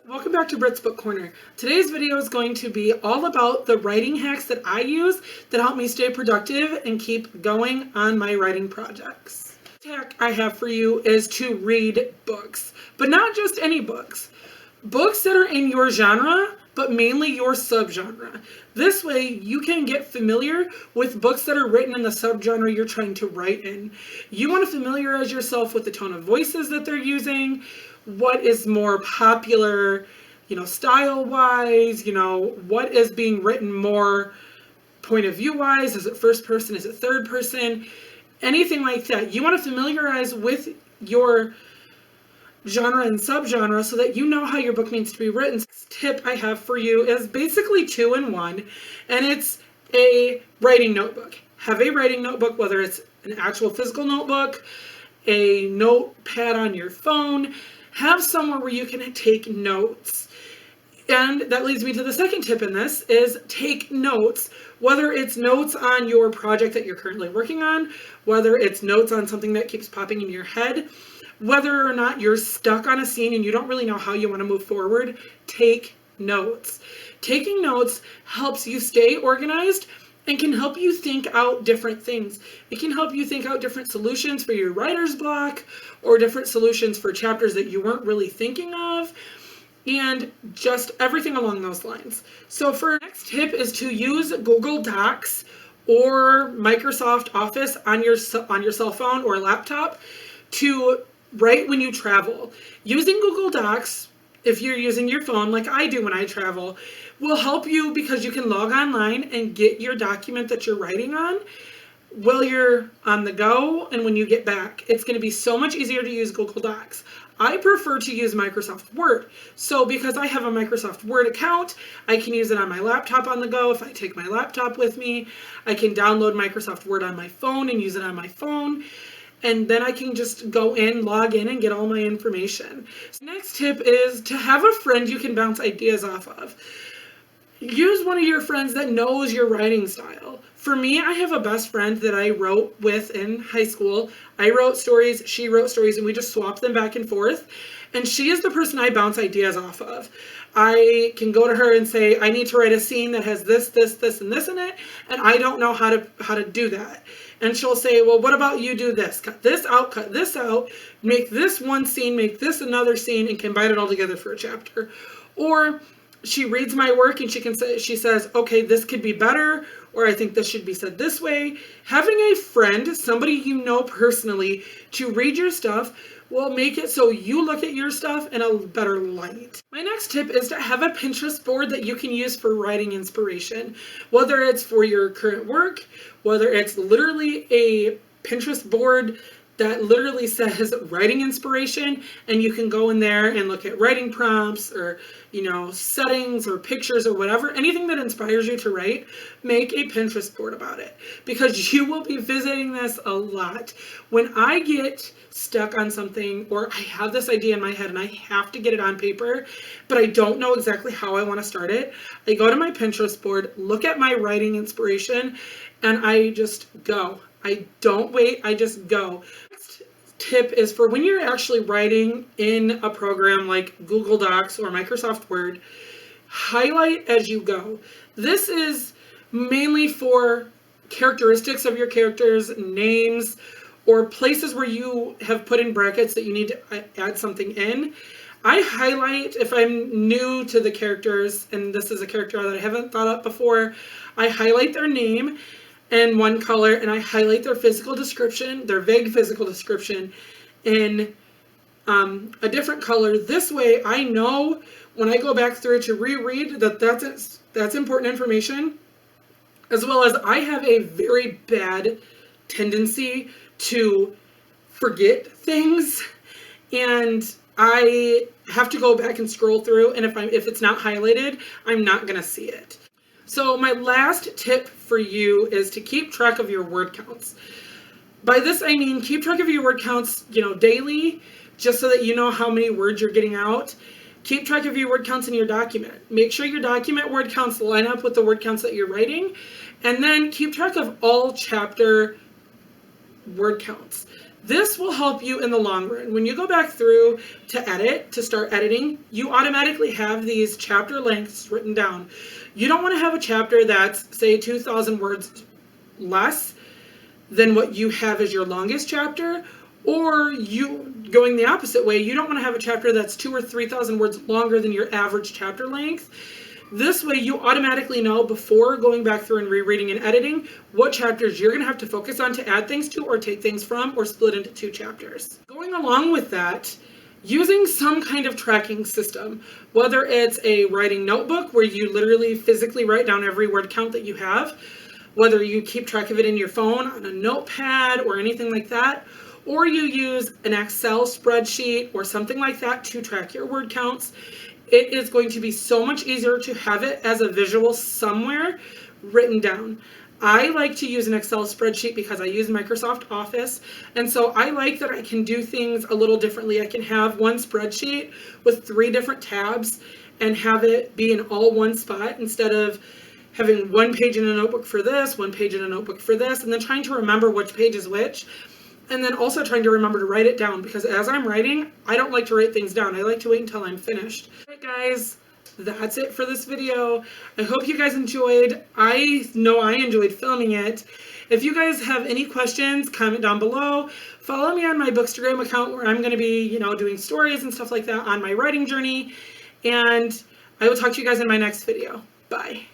Welcome back to Brit's Book Corner. Today's video is going to be all about the writing hacks that I use that help me stay productive and keep going on my writing projects. The hack I have for you is to read books, but not just any books. Books that are in your genre, but mainly your subgenre. This way you can get familiar with books that are written in the subgenre you're trying to write in. You want to familiarize yourself with the tone of voices that they're using, what is more popular, style-wise, what is being written more point of view-wise. Is it first person? Is it third person? Anything like that. You want to familiarize with your genre and subgenre so that you know how your book needs to be written. This tip I have for you is basically 2-in-1, and it's a writing notebook. Have a writing notebook, whether it's an actual physical notebook, a notepad on your phone. Have somewhere where you can take notes. And that leads me to the second tip in this is take notes, whether it's notes on your project that you're currently working on, whether it's notes on something that keeps popping in your head, whether or not you're stuck on a scene and you don't really know how you want to move forward, take notes. Taking notes helps you stay organized and can help you think out different things. It can help you think out different solutions for your writer's block or different solutions for chapters that you weren't really thinking of, and just everything along those lines. So for our next tip is to use Google Docs or Microsoft Office on your cell phone or laptop to write when you travel. Using Google Docs, if you're using your phone like I do when I travel, will help you because you can log online and get your document that you're writing on while you're on the go and when you get back. It's going to be so much easier to use Google Docs. I prefer to use Microsoft Word. So because I have a Microsoft Word account, I can use it on my laptop on the go. If I take my laptop with me, I can download Microsoft Word on my phone and use it on my phone. And then I can just go in, log in, and get all my information. So next tip is to have a friend you can bounce ideas off of. Use one of your friends that knows your writing style. For me, I have a best friend that I wrote with in high school. I wrote stories, she wrote stories, and we just swapped them back and forth. And she is the person I bounce ideas off of. I can go to her and say, I need to write a scene that has this, and this in it, and I don't know how to do that. And she'll say, well, what about you do this? Cut this out, make this one scene, make this another scene, and combine it all together for a chapter. Or she reads my work and she says, okay, this could be better, or I think this should be said this way. Having a friend, somebody you know personally, to read your stuff will make it so you look at your stuff in a better light. My next tip is to have a Pinterest board that you can use for writing inspiration, whether it's for your current work, whether it's literally a Pinterest board that literally says writing inspiration, and you can go in there and look at writing prompts or, settings or pictures or whatever, anything that inspires you to write, make a Pinterest board about it because you will be visiting this a lot. When I get stuck on something or I have this idea in my head and I have to get it on paper, but I don't know exactly how I want to start it, I go to my Pinterest board, look at my writing inspiration, and I just go. I don't wait, I just go. Next tip is for when you're actually writing in a program like Google Docs or Microsoft Word, highlight as you go. This is mainly for characteristics of your characters, names, or places where you have put in brackets that you need to add something in. I highlight if I'm new to the characters, and this is a character that I haven't thought up before, I highlight their name in one color, and I highlight their physical description, their vague physical description, in a different color. This way, I know when I go back through to reread that's important information, as well as I have a very bad tendency to forget things, and I have to go back and scroll through, and if it's not highlighted, I'm not gonna see it. So my last tip for you is to keep track of your word counts. By this I mean keep track of your word counts, daily, just so that you know how many words you're getting out. Keep track of your word counts in your document. Make sure your document word counts line up with the word counts that you're writing, and then keep track of all chapter word counts. This will help you in the long run. When you go back through to edit, to start editing, you automatically have these chapter lengths written down. You don't want to have a chapter that's, say, 2,000 words less than what you have as your longest chapter, or you going the opposite way. You don't want to have a chapter that's 2,000 or 3,000 words longer than your average chapter length. This way you automatically know before going back through and rereading and editing what chapters you're going to have to focus on to add things to or take things from or split into 2 chapters. Going along with that, using some kind of tracking system, whether it's a writing notebook where you literally physically write down every word count that you have, whether you keep track of it in your phone on a notepad or anything like that, or you use an Excel spreadsheet or something like that to track your word counts. It is going to be so much easier to have it as a visual somewhere written down. I like to use an Excel spreadsheet because I use Microsoft Office, and so I like that I can do things a little differently. I can have one spreadsheet with 3 different tabs and have it be in all one spot instead of having 1 page in a notebook for this, 1 page in a notebook for this, and then trying to remember which page is which. And then also trying to remember to write it down, because as I'm writing, I don't like to write things down. I like to wait until I'm finished. Alright guys, that's it for this video. I hope you guys enjoyed. I know I enjoyed filming it. If you guys have any questions, comment down below. Follow me on my Bookstagram account where I'm going to be, doing stories and stuff like that on my writing journey. And I will talk to you guys in my next video. Bye.